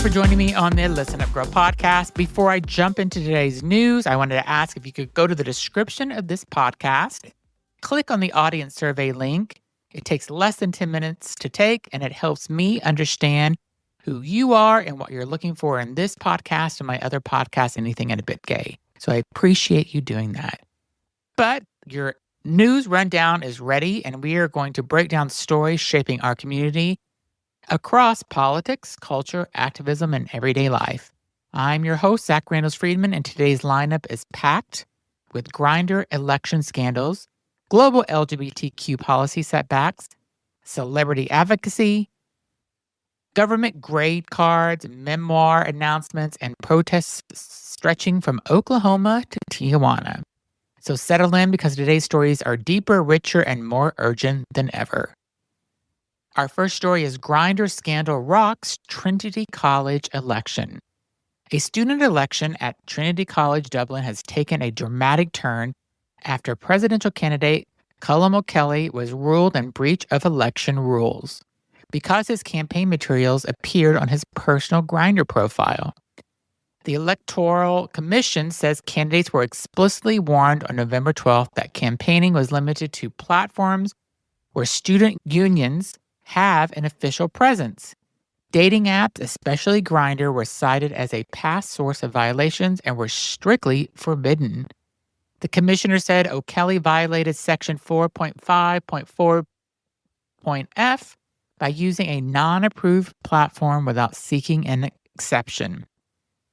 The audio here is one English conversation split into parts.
for joining me on the Listen Up Girl podcast. Before I jump into today's news, I wanted to ask if you could go to the description of this podcast, click on the audience survey link. It takes less than 10 minutes to take, and it helps me understand who you are and what you're looking for in this podcast and my other podcast, Anything and a Bit Gay. So I appreciate you doing that. But your news rundown is ready, and we are going to break down stories shaping our community across politics, culture, activism, and everyday life. I'm your host, Zach Randles-Friedman, and today's lineup is packed with Grindr election scandals, global LGBTQ policy setbacks, celebrity advocacy, government grade cards, memoir announcements, and protests stretching from Oklahoma to Tijuana. So settle in because today's stories are deeper, richer, and more urgent than ever. Our first story is Grindr scandal rocks Trinity College election. A student election at Trinity College Dublin has taken a dramatic turn after presidential candidate Colm O'Kelly was ruled in breach of election rules because his campaign materials appeared on his personal Grindr profile. The Electoral Commission says candidates were explicitly warned on November 12th that campaigning was limited to platforms where student unions have an official presence. Dating apps, especially Grindr, were cited as a past source of violations and were strictly forbidden. The commissioner said O'Kelly violated Section 4.5.4.f by using a non-approved platform without seeking an exception.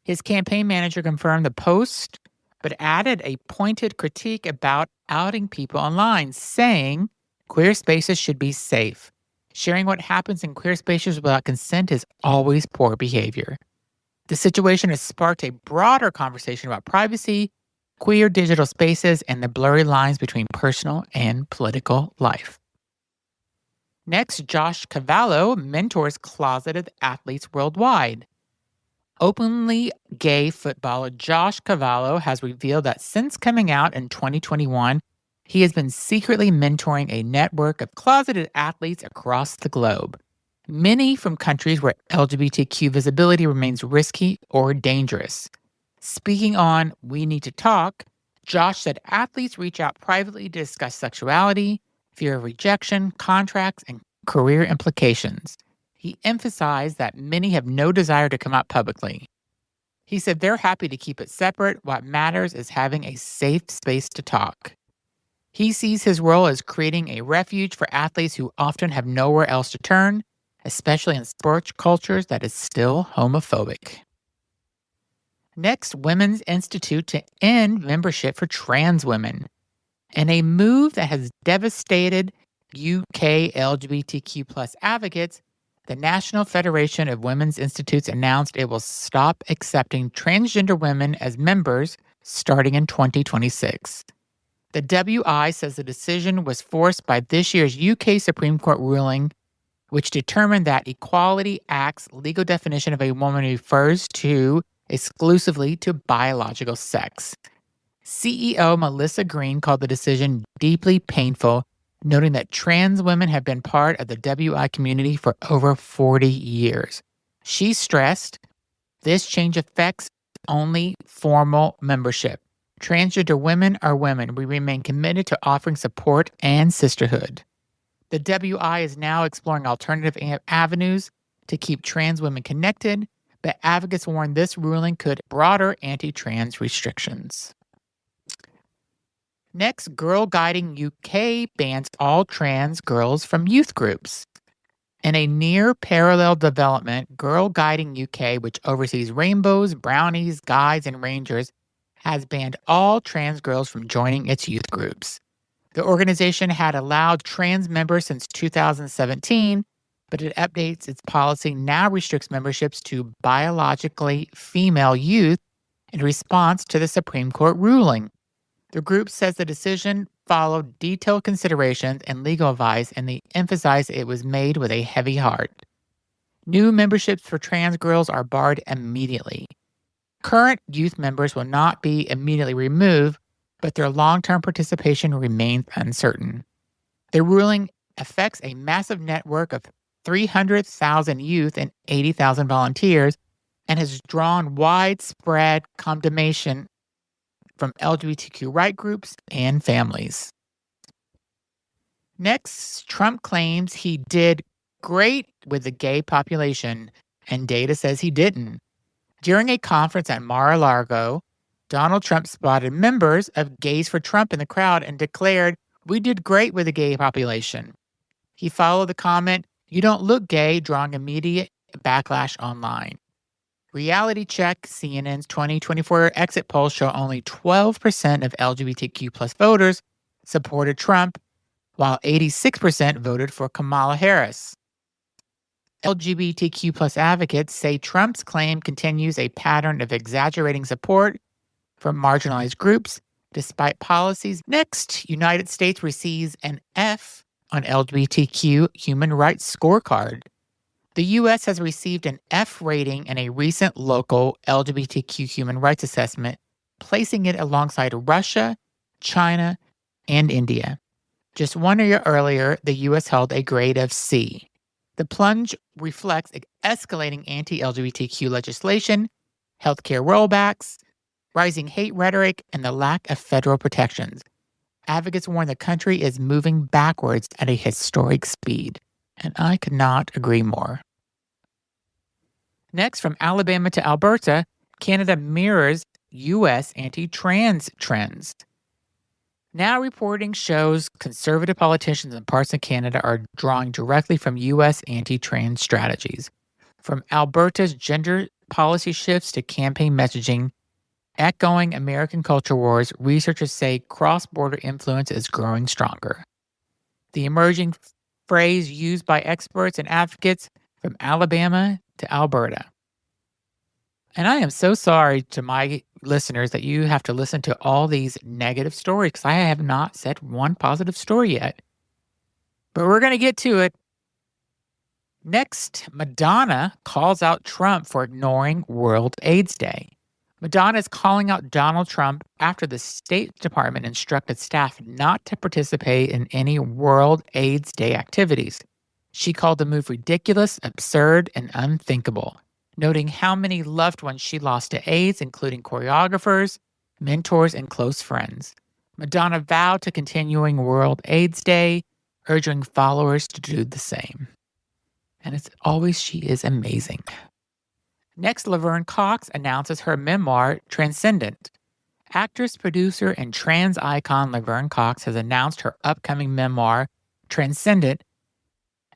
His campaign manager confirmed the post, but added a pointed critique about outing people online, saying queer spaces should be safe. Sharing what happens in queer spaces without consent is always poor behavior. The situation has sparked a broader conversation about privacy, queer digital spaces, and the blurry lines between personal and political life. Next, Josh Cavallo mentors closeted athletes worldwide. Openly gay footballer Josh Cavallo has revealed that since coming out in 2021, he has been secretly mentoring a network of closeted athletes across the globe, many from countries where LGBTQ visibility remains risky or dangerous. Speaking on We Need to Talk, Josh said athletes reach out privately to discuss sexuality, fear of rejection, contracts, and career implications. He emphasized that many have no desire to come out publicly. He said they're happy to keep it separate. What matters is having a safe space to talk. He sees his role as creating a refuge for athletes who often have nowhere else to turn, especially in sports cultures that is still homophobic. Next, Women's Institute to end membership for trans women. In a move that has devastated UK LGBTQ+ advocates, the National Federation of Women's Institutes announced it will stop accepting transgender women as members starting in 2026. The WI says the decision was forced by this year's UK Supreme Court ruling, which determined that Equality Act's legal definition of a woman refers to exclusively to biological sex. CEO Melissa Green called the decision deeply painful, noting that trans women have been part of the WI community for over 40 years. She stressed, this change affects only formal membership. Transgender women are women. We remain committed to offering support and sisterhood. The WI is now exploring alternative avenues to keep trans women connected, but advocates warn this ruling could broader anti-trans restrictions. Next, Girlguiding UK bans all trans girls from youth groups. In a near parallel development, Girlguiding UK, which oversees rainbows, brownies, guides, and rangers, has banned all trans girls from joining its youth groups. The organization had allowed trans members since 2017, but it updates its policy now restricts memberships to biologically female youth in response to the Supreme Court ruling. The group says the decision followed detailed considerations and legal advice, and they emphasized it was made with a heavy heart. New memberships for trans girls are barred immediately. Current youth members will not be immediately removed, but their long-term participation remains uncertain. The ruling affects a massive network of 300,000 youth and 80,000 volunteers and has drawn widespread condemnation from LGBTQ right groups and families. Next, Trump claims he did great with the gay population, and data says he didn't. During a conference at Mar-a-Lago, Donald Trump spotted members of Gays for Trump in the crowd and declared, "We did great with the gay population." He followed the comment, "You don't look gay," drawing immediate backlash online. Reality Check, CNN's 2024 exit polls show only 12% of LGBTQ plus voters supported Trump, while 86% voted for Kamala Harris. LGBTQ plus advocates say Trump's claim continues a pattern of exaggerating support for marginalized groups despite policies. Next, United States receives an F on LGBTQ human rights scorecard. The U.S. has received an F rating in a recent local LGBTQ human rights assessment, placing it alongside Russia, China, and India. Just 1 year earlier, the U.S. held a grade of C. The plunge reflects escalating anti-LGBTQ legislation, healthcare rollbacks, rising hate rhetoric, and the lack of federal protections. Advocates warn the country is moving backwards at a historic speed, and I could not agree more. Next, from Alabama to Alberta, Canada mirrors U.S. anti-trans trends. Now reporting shows conservative politicians in parts of Canada are drawing directly from U.S. anti-trans strategies. From Alberta's gender policy shifts to campaign messaging, echoing American culture wars, researchers say cross-border influence is growing stronger. The emerging phrase used by experts and advocates from Alabama to Alberta. And I am so sorry to my listeners that you have to listen to all these negative stories because I have not said one positive story yet. But we're going to get to it. Next, Madonna calls out Trump for ignoring World AIDS Day. Madonna is calling out Donald Trump after the State Department instructed staff not to participate in any World AIDS Day activities. She called the move ridiculous, absurd, and unthinkable, noting how many loved ones she lost to AIDS, including choreographers, mentors, and close friends. Madonna vowed to continuing World AIDS Day, urging followers to do the same. And it's always, she is amazing. Next, Laverne Cox announces her memoir, Transcendent. Actress, producer, and trans icon Laverne Cox has announced her upcoming memoir, Transcendent,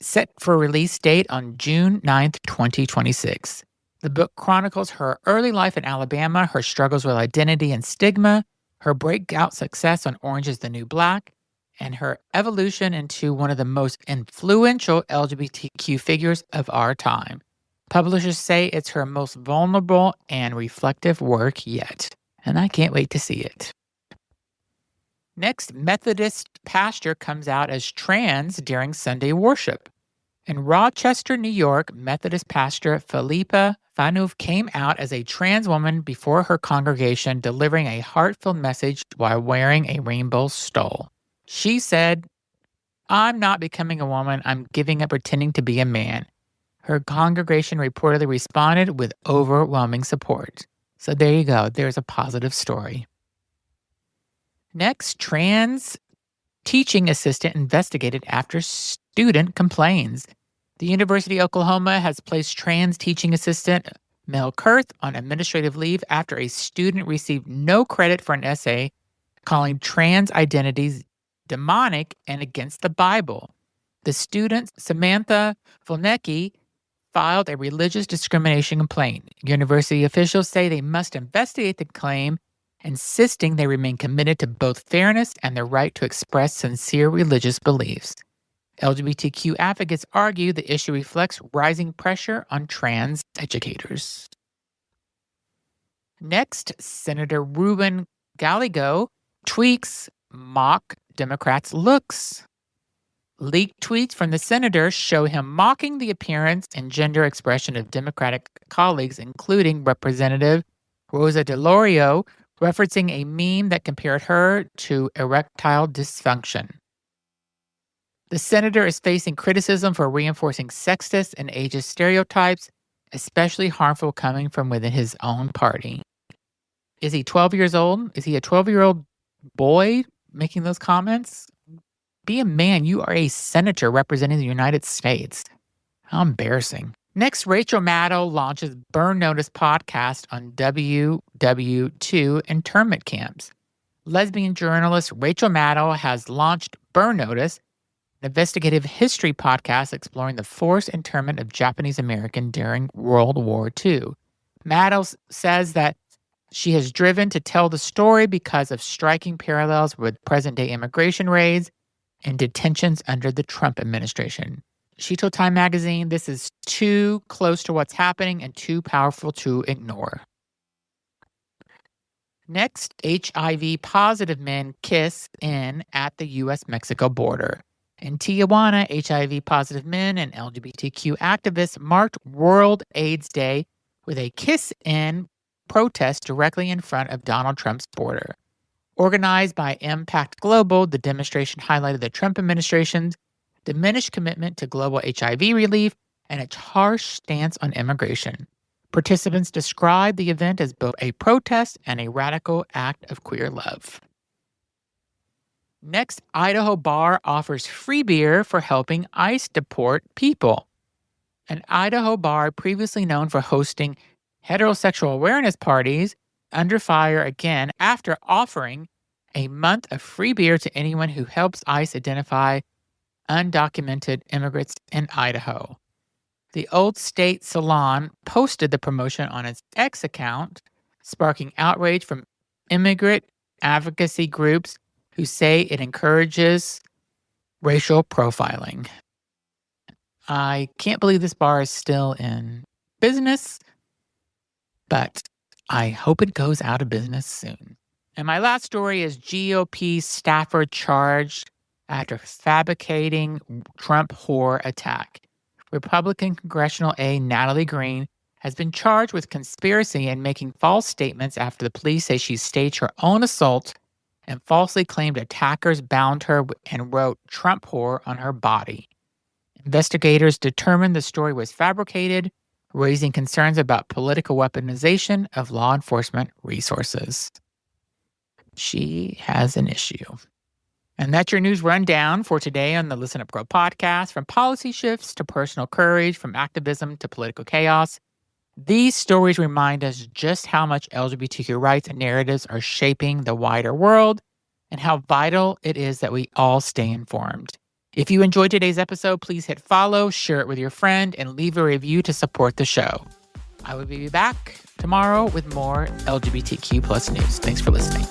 set for release date on June 9th, 2026. The book chronicles her early life in Alabama, her struggles with identity and stigma, her breakout success on Orange is the New Black, and her evolution into one of the most influential LGBTQ figures of our time. Publishers say it's her most vulnerable and reflective work yet, and I can't wait to see it. Next, Methodist pastor comes out as trans during Sunday worship. In Rochester, New York, Methodist pastor Philippa Fanuv came out as a trans woman before her congregation, delivering a heartfelt message while wearing a rainbow stole. She said, "I'm not becoming a woman, I'm giving up pretending to be a man." Her congregation reportedly responded with overwhelming support. So there you go, there's a positive story. Next, trans teaching assistant investigated after student complains. The University of Oklahoma has placed trans teaching assistant Mel Kurth on administrative leave after a student received no credit for an essay calling trans identities demonic and against the Bible. The student, Samantha Volnecki, filed a religious discrimination complaint. University officials say they must investigate the claim, insisting they remain committed to both fairness and the right to express sincere religious beliefs. LGBTQ advocates argue the issue reflects rising pressure on trans educators. Next, Senator Ruben Gallego tweaks mock Democrats' looks. Leaked tweets from the senator show him mocking the appearance and gender expression of Democratic colleagues, including Representative Rosa DeLauro, referencing a meme that compared her to erectile dysfunction. The senator is facing criticism for reinforcing sexist and ageist stereotypes, especially harmful coming from within his own party. Is he 12 years old? Is he a 12-year-old boy making those comments? Be a man. You are a senator representing the United States. How embarrassing. Next, Rachel Maddow launches Burn Notice podcast on WWII internment camps. Lesbian journalist Rachel Maddow has launched Burn Notice, an investigative history podcast exploring the forced internment of Japanese American during World War II. Maddow says that she has driven to tell the story because of striking parallels with present-day immigration raids and detentions under the Trump administration. She told Time magazine, "This is too close to what's happening and too powerful to ignore." Next, HIV-positive men kiss in at the U.S.-Mexico border. In Tijuana, HIV-positive men and LGBTQ activists marked World AIDS Day with a kiss-in protest directly in front of Donald Trump's border. Organized by Impact Global, the demonstration highlighted the Trump administration's diminished commitment to global HIV relief and its harsh stance on immigration. Participants described the event as both a protest and a radical act of queer love. Next, Idaho bar offers free beer for helping ICE deport people. An Idaho bar previously known for hosting heterosexual awareness parties under fire again after offering a month of free beer to anyone who helps ICE identify undocumented immigrants in Idaho. The Old State Salon posted the promotion on its X account, sparking outrage from immigrant advocacy groups who say it encourages racial profiling. I can't believe this bar is still in business, but I hope it goes out of business soon. And my last story is GOP staffer charged after fabricating Trump whore attack. Republican congressional aide Natalie Green has been charged with conspiracy and making false statements after the police say she staged her own assault and falsely claimed attackers bound her and wrote Trump whore on her body. Investigators determined the story was fabricated, raising concerns about political weaponization of law enforcement resources. She has an issue. And that's your news rundown for today on the Listen Up Girl podcast. From policy shifts to personal courage, from activism to political chaos, these stories remind us just how much LGBTQ rights and narratives are shaping the wider world and how vital it is that we all stay informed. If you enjoyed today's episode, please hit follow, share it with your friend, and leave a review to support the show. I will be back tomorrow with more LGBTQ plus news. Thanks for listening.